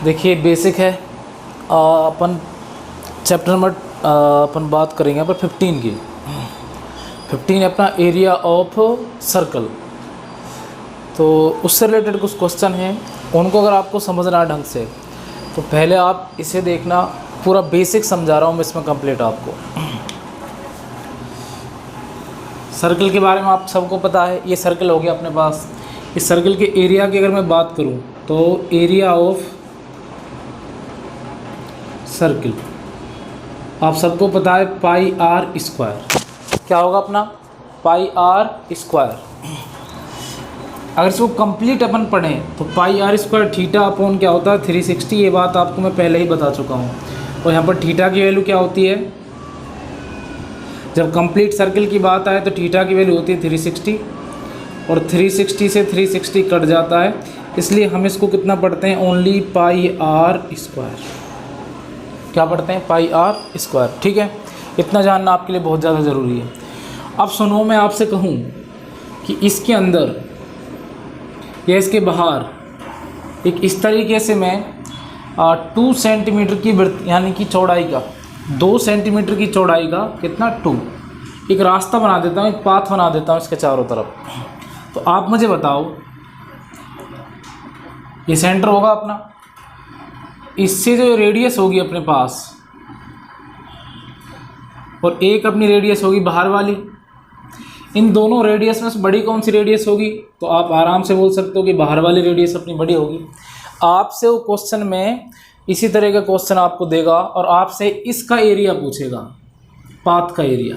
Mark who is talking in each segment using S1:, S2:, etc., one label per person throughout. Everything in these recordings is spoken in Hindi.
S1: देखिए बेसिक है। अपन चैप्टर नंबर अपन बात करेंगे यहाँ पर 15 की। 15 अपना एरिया ऑफ सर्कल। तो उससे रिलेटेड कुछ क्वेश्चन हैं, उनको अगर आपको समझना है ढंग से तो पहले आप इसे देखना। पूरा बेसिक समझा रहा हूँ मैं इसमें कंप्लीट आपको। सर्कल के बारे में आप सबको पता है, ये सर्कल हो गया अपने पास। इस सर्कल के एरिया की अगर मैं बात करूँ तो एरिया ऑफ सर्कल आप सबको पता है पाई आर स्क्वायर। क्या होगा अपना पाई आर स्क्वायर। अगर इसको कंप्लीट अपन पढ़ें तो pi R square theta upon क्या होता है 360। ये बात आपको मैं पहले ही बता चुका हूँ। और यहाँ पर थीटा की वैल्यू क्या होती है, जब कंप्लीट सर्कल की बात आए तो थीटा की वैल्यू होती है 360 और 360 से 360 कट जाता है, इसलिए हम इसको कितना पढ़ते हैं ओनली पाई आर स्क्वायर। क्या पढ़ते हैं पाई आर स्क्वायर। ठीक है, इतना जानना आपके लिए बहुत ज़्यादा ज़रूरी है। अब सुनो, मैं आपसे कहूँ कि इसके अंदर या इसके बाहर एक इस तरीके से मैं 2 सेंटीमीटर की वृत्त यानी कि चौड़ाई का 2 सेंटीमीटर की चौड़ाई का कितना 2 एक रास्ता बना देता हूँ, एक पाथ बना देता हूँ इसके चारों तरफ। तो आप मुझे बताओ, ये सेंटर होगा अपना, इससे जो रेडियस होगी अपने पास और एक अपनी रेडियस होगी बाहर वाली, इन दोनों रेडियस में से बड़ी कौन सी रेडियस होगी? तो आप आराम से बोल सकते हो कि बाहर वाली रेडियस अपनी बड़ी होगी। आपसे वो क्वेश्चन में इसी तरह का क्वेश्चन आपको देगा और आपसे इसका एरिया पूछेगा, पाथ का एरिया,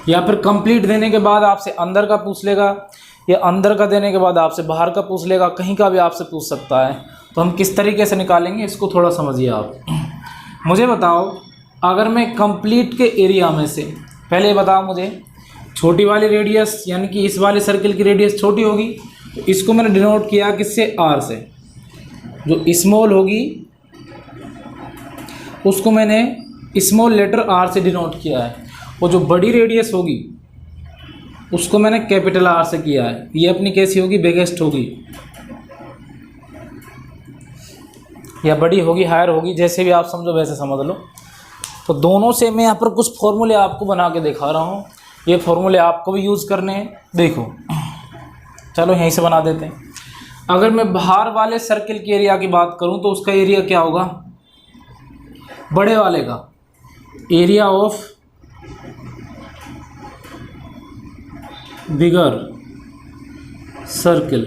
S1: या फिर कंप्लीट देने के बाद आपसे अंदर का पूछ लेगा, या अंदर का देने के बाद आपसे बाहर का पूछ लेगा, कहीं का भी आपसे पूछ सकता है। तो हम किस तरीके से निकालेंगे इसको थोड़ा समझिए आप। मुझे बताओ, अगर मैं कंप्लीट के एरिया में से पहले बताओ मुझे, छोटी वाली रेडियस यानी कि इस वाले सर्कल की रेडियस छोटी होगी, तो इसको मैंने डिनोट किया किससे? आर से। जो स्मॉल होगी उसको मैंने स्मॉल लेटर आर से डिनोट किया है, और जो बड़ी रेडियस होगी उसको मैंने कैपिटल आर से किया है। ये अपनी कैसी होगी? बिगेस्ट होगी, या बड़ी होगी, हायर होगी, जैसे भी आप समझो वैसे समझ लो। तो दोनों से मैं यहाँ पर कुछ फॉर्मूले आपको बना के दिखा रहा हूँ, ये फॉर्मूले आपको भी यूज़ करने हैं। देखो, चलो यहीं से बना देते हैं। अगर मैं बाहर वाले सर्कल के एरिया की बात करूँ तो उसका एरिया क्या होगा? बड़े वाले का एरिया ऑफ बिगर सर्कल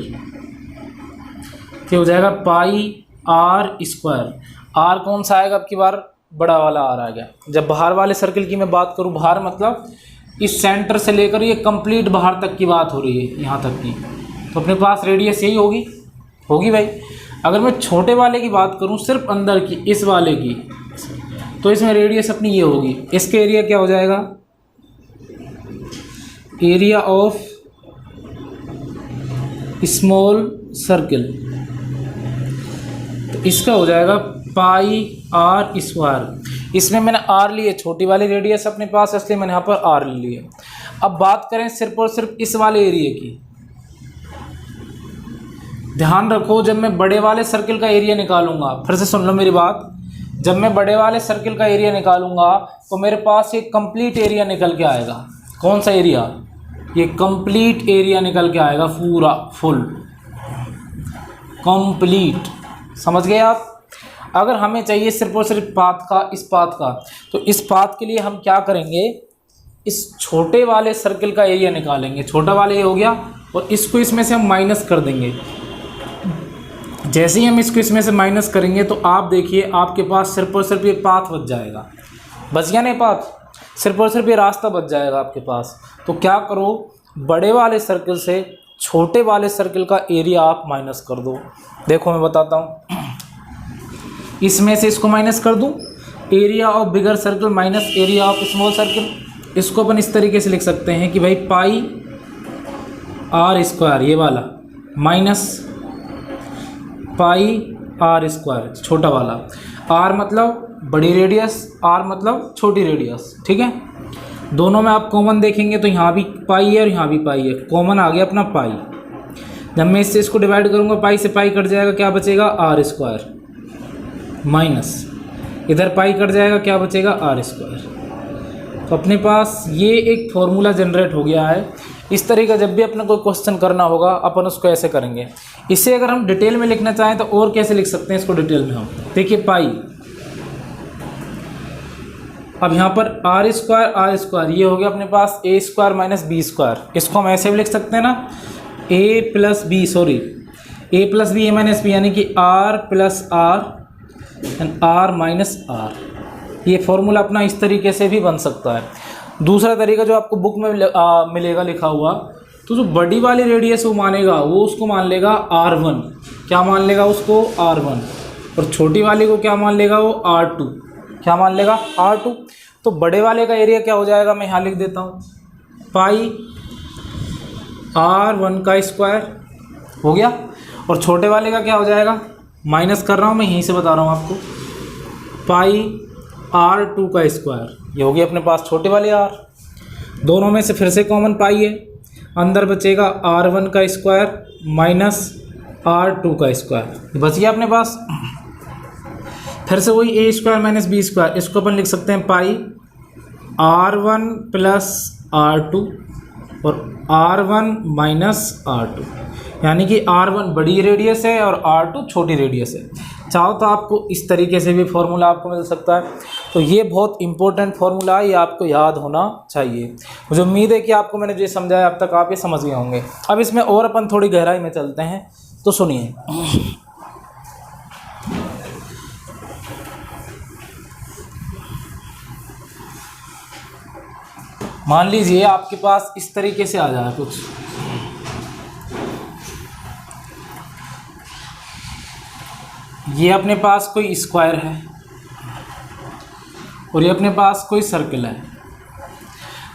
S1: क्या हो जाएगा? पाई आर स्क्वायर। आर कौन सा आएगा? अब की बार बड़ा वाला आर आ गया। जब बाहर वाले सर्कल की मैं बात करूँ, बाहर मतलब इस सेंटर से लेकर ये कंप्लीट बाहर तक की बात हो रही है, यहाँ तक की, तो अपने पास रेडियस यही होगी भाई। अगर मैं छोटे वाले की बात करूँ, सिर्फ अंदर की, इस वाले की, तो इसमें रेडियस अपनी ये होगी। इसके एरिया क्या हो जाएगा? एरिया ऑफ स्मॉल सर्कल, तो इसका हो जाएगा पाई आर स्क्वायर। इसमें मैंने आर लिए, छोटी वाली रेडियस अपने पास, इसलिए मैंने यहाँ पर आर ले लिए। अब बात करें सिर्फ और सिर्फ इस वाले एरिया की। ध्यान रखो, जब मैं बड़े वाले सर्कल का एरिया निकालूंगा, फिर से सुन लो मेरी बात, जब मैं बड़े वाले सर्कल का एरिया निकालूंगा तो मेरे पास एक कंप्लीट एरिया निकल के आएगा। कौन सा एरिया? ये कंप्लीट एरिया निकल के आएगा, पूरा फुल कंप्लीट। समझ गए आप? अगर हमें चाहिए सिर्फ और सिर्फ पाथ का, इस पाथ का, तो इस पाथ के लिए हम क्या करेंगे? इस छोटे वाले सर्कल का एरिया निकालेंगे। छोटा वाला ये हो गया, और इसको इसमें से हम माइनस कर देंगे। जैसे ही हम इसको इसमें से माइनस करेंगे तो आप देखिए आपके पास सिर्फ और सिर्फ ये पाथ बच जाएगा। बच गया नहीं पाथ? सिर्फ और सिर्फ ये रास्ता बच जाएगा आपके पास। तो क्या करो, बड़े वाले सर्कल से छोटे वाले सर्कल का एरिया आप माइनस कर दो। देखो मैं बताता हूँ, इसमें से इसको माइनस कर दूँ, area of bigger circle minus area of small circle. इसको अपन इस तरीके से लिख सकते हैं कि भाई पाई आर स्क्वायर, ये वाला, माइनस पाई आर स्क्वायर छोटा वाला। आर मतलब बड़ी रेडियस, आर मतलब छोटी रेडियस। ठीक है, दोनों में आप कॉमन देखेंगे तो यहाँ भी पाई है और यहाँ भी पाई है, कॉमन आ गया अपना पाई। जब मैं इससे इसको डिवाइड करूँगा पाई से पाई कट जाएगा, क्या बचेगा आर स्क्वायर, माइनस इधर पाई कट जाएगा, क्या बचेगा आर स्क्वायर। तो अपने पास ये एक फॉर्मूला जनरेट हो गया है। इस तरह का जब भी अपने कोई क्वेश्चन करना होगा अपन उसको ऐसे करेंगे। इसे अगर हम डिटेल में लिखना चाहें तो और कैसे लिख सकते हैं इसको डिटेल में हम, देखिए पाई, अब यहाँ पर आर स्क्वायर ये हो गया अपने पास A square minus B square. इसको हम ऐसे भी लिख सकते हैं ना, A plus B A minus B, यानी कि R plus R and R minus R. ये फॉर्मूला अपना इस तरीके से भी बन सकता है। दूसरा तरीका जो आपको बुक में मिलेगा लिखा हुआ, तो जो बड़ी वाली रेडियस वो मानेगा, वो उसको मान लेगा R1, क्या मान लेगा उसको R1, और छोटी वाली को क्या मान लेगा वो R2, क्या मान लेगा R2। तो बड़े वाले का एरिया क्या हो जाएगा, मैं यहाँ लिख देता हूँ, पाई R1 का स्क्वायर हो गया, और छोटे वाले का क्या हो जाएगा, माइनस कर रहा हूँ मैं, यहीं से बता रहा हूँ आपको, पाई R2 का स्क्वायर, ये होगी अपने पास छोटे वाले R। दोनों में से फिर से कॉमन पाई है, अंदर बचेगा R1 का स्क्वायर माइनस R2 का स्क्वायर, बच गया अपने पास। फिर से वही ए स्क्वायर माइनस बी स्क्वायर, इसको अपन लिख सकते हैं पाई R1 प्लस R2 और R1 माइनस R2, यानी कि R1 बड़ी रेडियस है और R2 छोटी रेडियस है। चाहो तो आपको इस तरीके से भी फॉर्मूला आपको मिल सकता है। तो ये बहुत इंपॉर्टेंट फॉर्मूला है, ये आपको याद होना चाहिए। मुझे उम्मीद है कि आपको मैंने जो समझाया अब तक आप ये समझ गए होंगे। अब इसमें और अपन थोड़ी गहराई में चलते हैं, तो सुनिए। मान लीजिए आपके पास इस तरीके से आ जाए कुछ, ये अपने पास कोई स्क्वायर है और ये अपने पास कोई सर्कल है।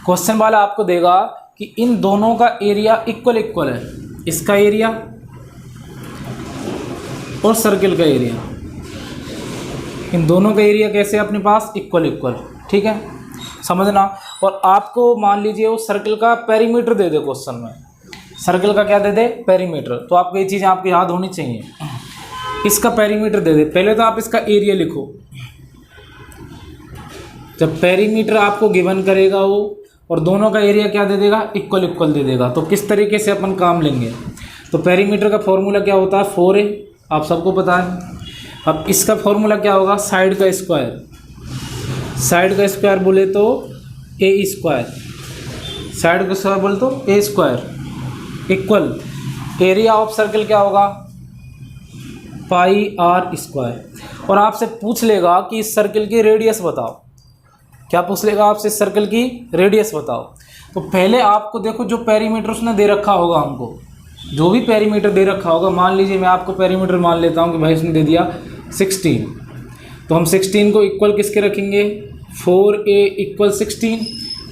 S1: क्वेश्चन वाला आपको देगा कि इन दोनों का एरिया इक्वल है, इसका एरिया और सर्कल का एरिया, इन दोनों का एरिया कैसे अपने पास इक्वल, ठीक है, समझना। और आपको मान लीजिए वो सर्कल का पेरीमीटर दे दे, क्वेश्चन में सर्कल का क्या दे दे, पेरीमीटर। तो आपको ये चीज़ें आपको याद होनी चाहिए। इसका पेरीमीटर दे दे, पहले तो आप इसका एरिया लिखो। जब पेरीमीटर आपको गिवन करेगा वो और दोनों का एरिया क्या दे देगा, इक्वल दे देगा, तो किस तरीके से अपन काम लेंगे। तो पेरीमीटर का फॉर्मूला क्या होता है, 4a, आप सबको पता है। अब इसका फॉर्मूला क्या होगा, साइड का स्क्वायर बोले तो a स्क्वायर, साइड का स्क्वायर बोले तो a square equal area of circle क्या होगा, पाई R स्क्वायर। और आपसे पूछ लेगा कि इस सर्कल की रेडियस बताओ, क्या पूछ लेगा आपसे, इस सर्कल की रेडियस बताओ। तो पहले आपको देखो जो पेरीमीटर उसने दे रखा होगा, हमको जो भी पेरीमीटर दे रखा होगा, मान लीजिए मैं आपको पेरीमीटर मान लेता हूँ कि भाई उसने दे दिया 16, तो हम 16 को इक्वल किसके रखेंगे, 4a इक्वल 16,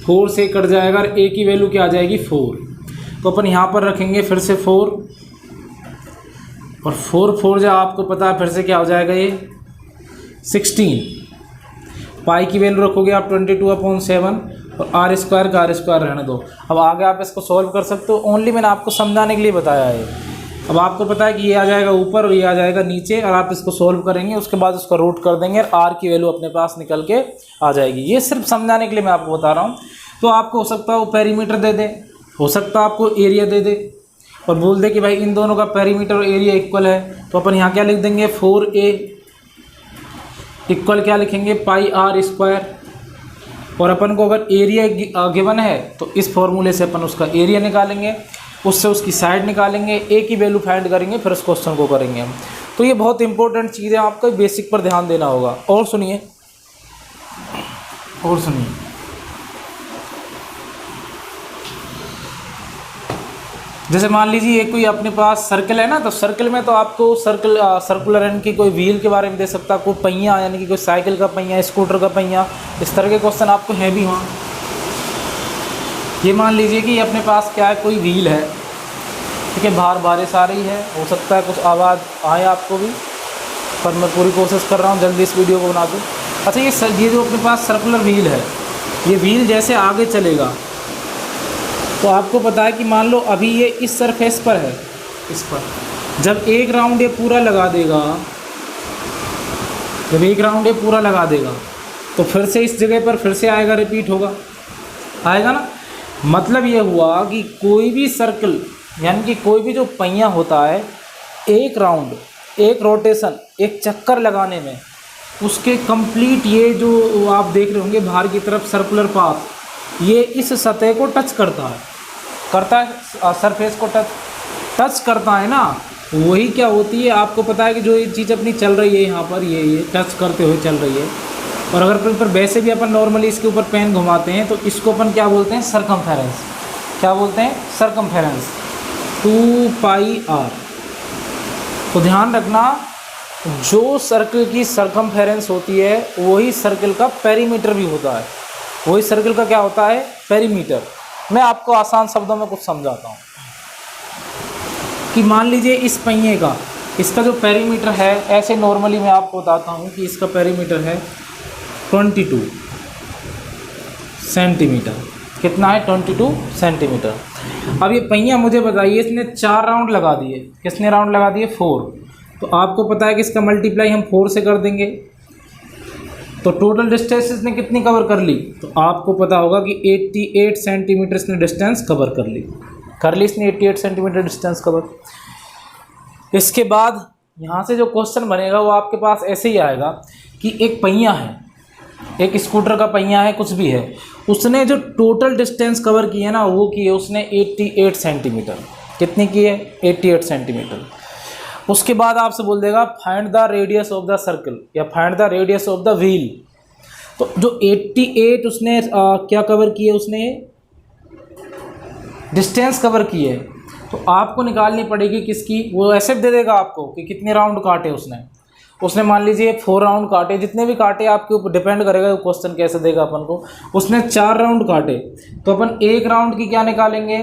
S1: 4 से कट जाएगा और a की वैल्यू क्या आ जाएगी 4, तो अपन यहाँ पर रखेंगे फिर से 4 और 4 जो आपको पता है फिर से क्या हो जाएगा ये 16, पाई की वैल्यू रखोगे आप 22/7 और R स्क्वायर का R स्क्वायर रहने दो। अब आगे आप इसको सॉल्व कर सकते हो, ओनली मैंने आपको समझाने के लिए बताया है। अब आपको पता है कि ये आ जाएगा ऊपर और ये आ जाएगा नीचे, और आप इसको सॉल्व करेंगे, उसके बाद उसका रूट कर देंगे और R की वैल्यू अपने पास निकल के आ जाएगी। ये सिर्फ समझाने के लिए मैं आपको बता रहा हूँ। तो आपको हो सकता है वो पेरीमीटर दे दे, हो सकता है आपको एरिया दे दे और बोल दे कि भाई इन दोनों का पेरीमीटर और एरिया इक्वल है, तो अपन यहाँ क्या लिख देंगे, 4a इक्वल क्या लिखेंगे, पाई R स्क्वायर। और अपन को अगर एरिया गिवन है तो इस फॉर्मूले से अपन उसका एरिया निकालेंगे, उससे उसकी साइड निकालेंगे, a की वैल्यू फाइंड करेंगे, फिर उस क्वेश्चन को करेंगे हम। तो ये बहुत इंपॉर्टेंट चीज़ है, आपको बेसिक पर ध्यान देना होगा। और सुनिए, जैसे मान लीजिए ये कोई अपने पास सर्कल है ना, तो सर्कल में तो आपको सर्कुलर एंड की कोई व्हील के बारे में दे सकता है, कोई पहिया यानी कि कोई साइकिल का पहिया, स्कूटर का पहिया, इस तरह के क्वेश्चन आपको है भी। वहाँ ये मान लीजिए कि अपने पास क्या है, कोई व्हील है, ठीक है, बाहर बारिश आ रही है, हो सकता है कुछ आवाज़ आए आपको भी, पर मैं पूरी कोशिश कर रहा हूँ जल्दी इस वीडियो को बना दूँ। अच्छा, ये जो अपने पास सर्कुलर व्हील है, ये व्हील जैसे आगे चलेगा तो आपको पता है कि मान लो अभी ये इस सरफेस पर है, स्क्वायर। जब एक राउंड ये पूरा लगा देगा, जब एक राउंड ये पूरा लगा देगा तो फिर से इस जगह पर फिर से आएगा, रिपीट होगा, आएगा ना। मतलब ये हुआ कि कोई भी सर्कल यानी कि कोई भी जो पहिया होता है, एक राउंड, एक रोटेशन, एक चक्कर लगाने में उसके कंप्लीट ये जो आप देख रहे होंगे बाहर की तरफ सर्कुलर पाथ, ये इस सतह को टच करता है, करता है, सरफेस को टच करता है ना। वही क्या होती है, आपको पता है कि जो ये चीज़ अपनी चल रही है यहाँ पर, ये टच करते हुए चल रही है। और अगर फिर पर वैसे भी अपन नॉर्मली इसके ऊपर पेन घुमाते हैं तो इसको अपन क्या बोलते हैं, सरकमफेरेंस। क्या बोलते हैं, सरकमफेरेंस, 2 पाई आर। तो ध्यान रखना, जो सर्कल की सरकमफेरेंस होती है वही सर्कल का पेरीमीटर भी होता है। वही सर्कल का क्या होता है, पेरीमीटर। मैं आपको आसान शब्दों में कुछ समझाता हूँ कि मान लीजिए इस पहिए का, इसका जो पेरीमीटर है, ऐसे नॉर्मली मैं आपको बताता हूँ कि इसका पेरीमीटर है 22 सेंटीमीटर। कितना है, 22 सेंटीमीटर। अब ये पहिया मुझे बताइए, इसने 4 राउंड लगा दिए। कितने राउंड लगा दिए, 4। तो आपको पता है कि इसका मल्टीप्लाई हम 4 से कर देंगे तो टोटल डिस्टेंस इसने कितनी कवर कर ली, तो आपको पता होगा कि 88 सेंटीमीटर इसने डिस्टेंस कवर कर ली इसने 88 सेंटीमीटर डिस्टेंस कवर। इसके बाद यहाँ से जो क्वेश्चन बनेगा वो आपके पास ऐसे ही आएगा कि एक पहिया है, एक स्कूटर का पहिया है, कुछ भी है, उसने जो टोटल डिस्टेंस कवर की है ना, वो की है उसने 88 सेंटीमीटर। कितनी की है, 88 सेंटीमीटर। उसके बाद आपसे बोल देगा find the radius of the circle या find the radius of the wheel. तो जो 88 उसने क्या कवर की है, उसने डिस्टेंस कवर की है, तो आपको निकालनी पड़ेगी किसकी, वो ऐसे दे देगा आपको कि कितने राउंड काटे उसने मान लीजिए 4 राउंड काटे, जितने भी काटे आपके ऊपर डिपेंड करेगा क्वेश्चन कैसे देगा अपन को। उसने 4 राउंड काटे तो अपन एक राउंड की क्या निकालेंगे,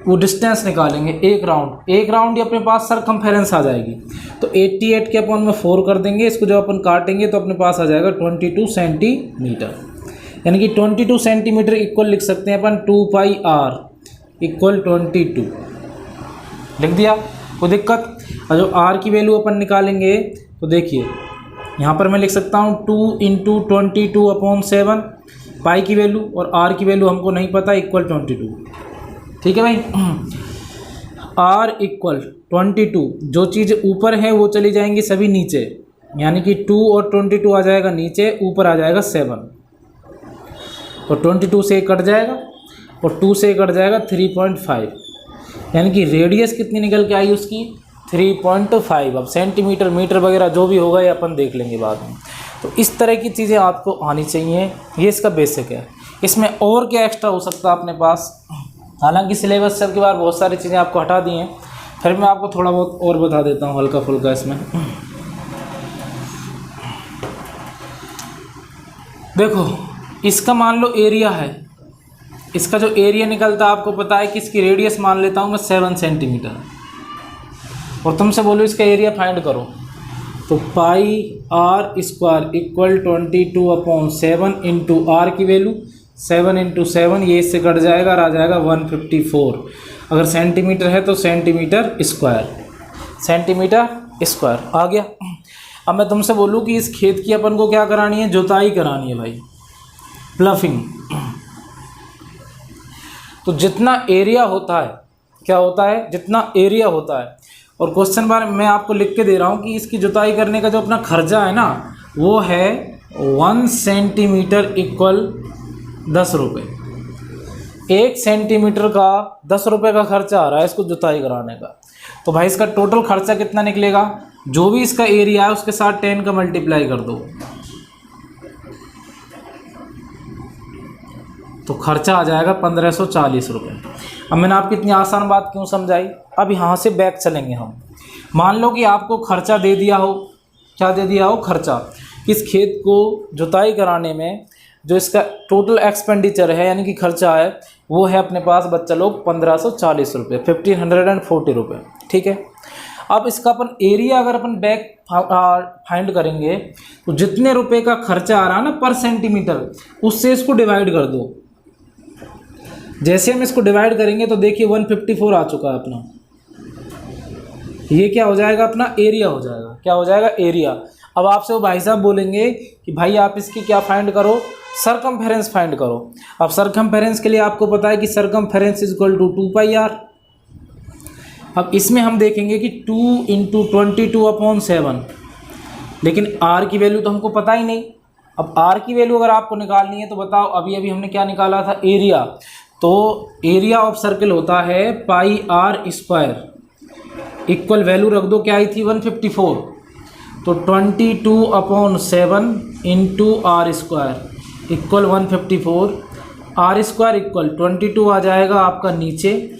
S1: वो डिस्टेंस निकालेंगे। एक राउंड ही अपने पास सरकमफेरेंस आ जाएगी। तो 88 के अपन में 4 कर देंगे, इसको जब अपन काटेंगे तो अपने पास आ जाएगा 22 सेंटीमीटर। यानी कि 22 सेंटीमीटर इक्वल लिख सकते हैं अपन 2 पाई आर इक्वल 22। लिख दिया, कोई दिक्कत। और जो आर की वैल्यू अपन निकालेंगे तो देखिए यहाँ पर मैं लिख सकता हूँ 2 इंटू 22/7 पाई की वैल्यू, और आर की वैल्यू हमको नहीं पता, इक्वल 22। ठीक है भाई, आर इक्वल 22। जो चीज़ ऊपर है वो चली जाएंगी सभी नीचे, यानी कि 2 और 22 आ जाएगा नीचे, ऊपर आ जाएगा 7। और 22 से कट जाएगा और 2 से कट जाएगा 3.5, यानी कि रेडियस कितनी निकल के आई उसकी, 3.5। अब सेंटीमीटर मीटर वगैरह जो भी होगा ये अपन देख लेंगे बाद में। तो इस तरह की चीज़ें आपको आनी चाहिए, ये इसका बेसिक है। इसमें और क्या एक्स्ट्रा हो सकता है अपने पास, हालांकि सिलेबस से के बाद बहुत सारी चीज़ें आपको हटा दी हैं, फिर मैं आपको थोड़ा बहुत और बता देता हूँ हल्का फुल्का इसमें। देखो इसका मान लो एरिया है, इसका जो एरिया निकलता है आपको पता है कि इसकी रेडियस मान लेता हूँ मैं 7 सेंटीमीटर, और तुमसे बोलो इसका एरिया फाइंड करो, तो pi R square equal 22/7 into R की वैल्यू 7 इंटू 7, ये इससे कट जाएगा और आ जाएगा 154। अगर सेंटीमीटर है तो सेंटीमीटर स्क्वायर आ गया। अब मैं तुमसे बोलूँ कि इस खेत की अपन को क्या करानी है, जुताई करानी है भाई, प्लफिंग। तो जितना एरिया होता है, क्या होता है, जितना एरिया होता है, और क्वेश्चन बार मैं आपको लिख के दे रहा हूँ कि इसकी जुताई करने का जो अपना खर्चा है ना, वो है 1 सेंटीमीटर इक्वल 10 रुपये। 1 सेंटीमीटर का 10 रुपये का खर्चा आ रहा है इसको जुताई कराने का। तो भाई इसका टोटल खर्चा कितना निकलेगा, जो भी इसका एरिया है उसके साथ 10 का मल्टीप्लाई कर दो, तो खर्चा आ जाएगा 1540 रुपये। अब मैंने आपकी इतनी आसान बात क्यों समझाई। अब यहाँ से बैक चलेंगे हम। मान लो कि आपको खर्चा दे दिया हो, क्या दे दिया हो, खर्चा। इस खेत को जुताई कराने में जो इसका टोटल एक्सपेंडिचर है यानी कि खर्चा है, वो है अपने पास बच्चा लोग 1540 रुपये, 1540 रुपये। ठीक है, अब इसका अपन एरिया अगर अपन बैक फाइंड करेंगे तो जितने रुपए का खर्चा आ रहा है ना पर सेंटीमीटर, उससे इसको डिवाइड कर दो। जैसे हम इसको डिवाइड करेंगे तो देखिए 154 आ चुका है अपना, ये क्या हो जाएगा अपना एरिया हो जाएगा। क्या हो जाएगा? एरिया। अब आपसे वो भाई साहब बोलेंगे कि भाई आप इसकी क्या फाइंड करो, सरकमफेरेंस फाइंड करो। अब सरकमफेरेंस के लिए आपको पता है कि circumference is equal to 2πr। अब इसमें हम देखेंगे कि 2 × 22/7, लेकिन r की वैल्यू तो हमको पता ही नहीं। अब r की वैल्यू अगर आपको निकालनी है तो बताओ, अभी अभी हमने क्या निकाला था? एरिया। तो एरिया ऑफ सर्किल होता है πr², इक्वल वैल्यू रख दो, क्या आई थी? 154। तो 22/7 × r² इक्वल 154। r² इक्वल 22 आ जाएगा आपका नीचे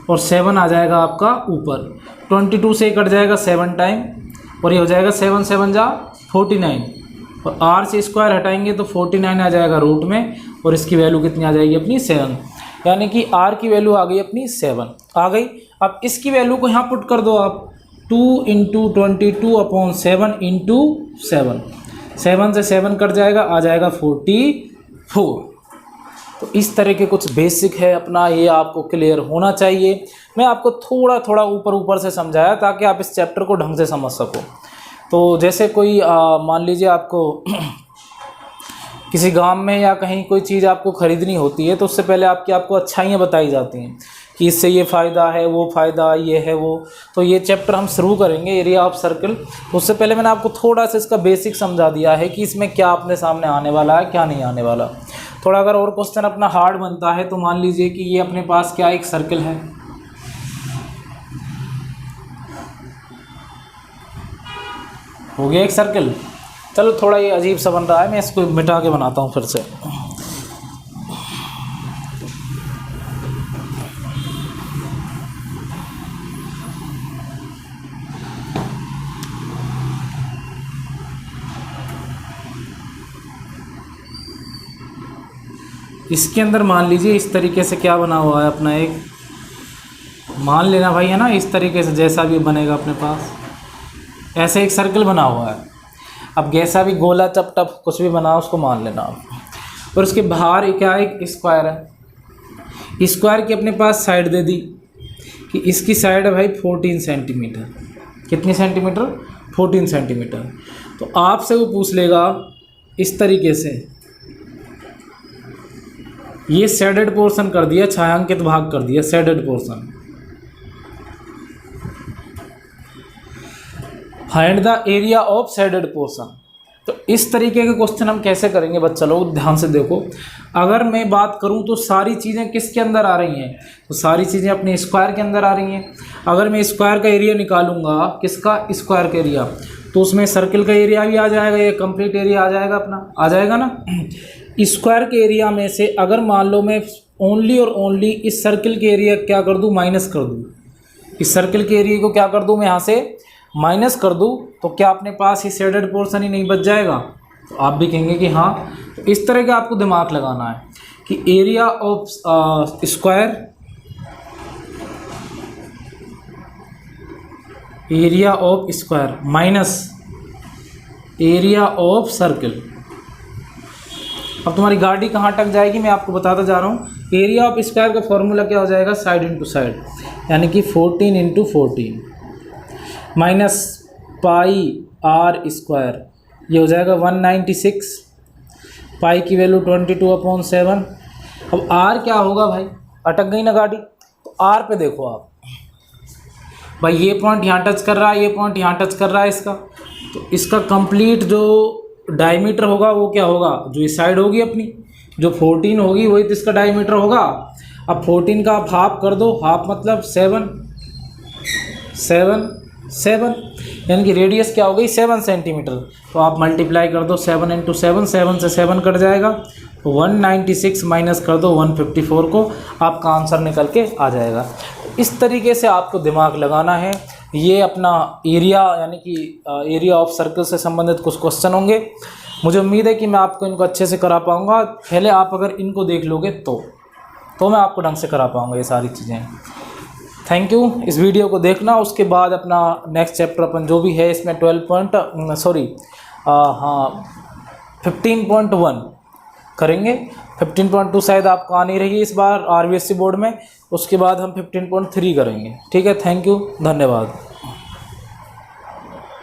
S1: और 7 आ जाएगा आपका ऊपर। 22 से कट जाएगा 7 टाइम और ये हो जाएगा 7 7 जा 49, और r से स्क्वायर हटाएंगे तो 49 आ जाएगा रूट में, और इसकी वैल्यू कितनी आ जाएगी अपनी? 7। यानी कि r की वैल्यू आ गई अपनी 7 आ गई। अब इसकी वैल्यू को यहाँ पुट कर दो आप, 2 × 22/7 × 7, 7 से 7 कट जाएगा, आ जाएगा 44। तो इस तरह के कुछ बेसिक है अपना, ये आपको क्लियर होना चाहिए। मैं आपको थोड़ा थोड़ा ऊपर से समझाया ताकि आप इस चैप्टर को ढंग से समझ सको। तो जैसे कोई मान लीजिए आपको किसी गांव में या कहीं कोई चीज़ आपको ख़रीदनी होती है तो उससे पहले आपको अच्छाइयाँ बताई जाती हैं कि इससे ये फ़ायदा है, वो फ़ायदा ये है वो। तो ये चैप्टर हम शुरू करेंगे एरिया ऑफ सर्कल। तो उससे पहले मैंने आपको थोड़ा सा इसका बेसिक समझा दिया है कि इसमें क्या अपने सामने आने वाला है, क्या नहीं आने वाला। थोड़ा अगर और क्वेश्चन अपना हार्ड बनता है तो मान लीजिए कि ये अपने पास क्या एक सर्कल है, हो गया एक सर्कल। चलो थोड़ा ये अजीब सा बन रहा है, मैं इसको मिटा के बनाता हूँ फिर से। इसके अंदर मान लीजिए इस तरीके से क्या बना हुआ है अपना एक, मान लेना भाई है ना, इस तरीके से जैसा भी बनेगा अपने पास ऐसे एक सर्कल बना हुआ है। अब जैसा भी गोला चप टप कुछ भी बना उसको मान लेना आप। और उसके बाहर क्या एक स्क्वायर है, स्क्वायर की अपने पास साइड दे दी कि इसकी साइड है भाई 14 सेंटीमीटर। कितनी सेंटीमीटर? 14 सेंटीमीटर। तो आपसे वो पूछ लेगा इस तरीके से, ये शेडेड पोर्शन कर दिया, छायांकित भाग कर दिया shaded portion. Find the area of shaded portion. तो इस तरीके के क्वेश्चन हम कैसे करेंगे बच्चा लोग, ध्यान से देखो। अगर मैं बात करूं तो सारी चीज़ें किसके अंदर आ रही हैं? तो सारी चीज़ें अपने स्क्वायर के अंदर आ रही हैं। अगर मैं स्क्वायर का एरिया निकालूंगा, किसका? स्क्वायर का एरिया, तो उसमें सर्किल का एरिया भी आ जाएगा, ये कंप्लीट एरिया आ जाएगा अपना, आ जाएगा ना। स्क्वायर के एरिया में से अगर मान लो मैं ओनली और ओनली इस सर्किल के एरिया क्या कर दूं? माइनस कर दूं। इस सर्किल के एरिया को क्या कर दूं मैं यहाँ से? माइनस कर दूं। तो क्या अपने पास ही शेडेड पोर्शन ही नहीं बच जाएगा? तो आप भी कहेंगे कि हाँ। तो इस तरह का आपको दिमाग लगाना है कि area of square, area of square minus area of circle. अब तुम्हारी गाड़ी कहाँ अटक जाएगी मैं आपको बताता जा रहा हूँ। एरिया ऑफ स्क्वायर का फॉर्मूला क्या हो जाएगा? साइड इंटू साइड, यानी कि 14 × 14 माइनस πr², ये हो जाएगा 196। पाई की वैल्यू 22/7। अब r क्या होगा भाई? अटक गई ना गाड़ी, तो r पे देखो आप भाई, ये पॉइंट यहाँ टच कर रहा है, ये पॉइंट यहाँ टच कर रहा है इसका, तो इसका कंप्लीट जो डायमीटर होगा वो क्या होगा? जो इस साइड होगी अपनी, जो 14 होगी वही तो इसका डायमीटर होगा। अब 14 का आप हाफ कर दो, हाफ मतलब 7 7 7, यानी कि रेडियस क्या हो गई? 7 सेंटीमीटर। तो आप मल्टीप्लाई कर दो 7 × 7, 7 से 7 कट जाएगा, तो 196 माइनस कर दो 154 को, आपका आंसर निकल के आ जाएगा। इस तरीके से आपको दिमाग लगाना है। ये अपना एरिया यानी कि एरिया ऑफ सर्कल से संबंधित कुछ क्वेश्चन होंगे। मुझे उम्मीद है कि मैं आपको इनको अच्छे से करा पाऊँगा। पहले आप अगर इनको देख लोगे तो मैं आपको ढंग से करा पाऊँगा ये सारी चीज़ें। Thank you. इस वीडियो को देखना, उसके बाद अपना नेक्स्ट चैप्टर अपन जो भी है इसमें 15.1 करेंगे। 15.2 शायद आपको आ नहीं रही है इस बार RBSC बोर्ड में, उसके बाद हम 15.3 करेंगे। ठीक है, थैंक यू, धन्यवाद।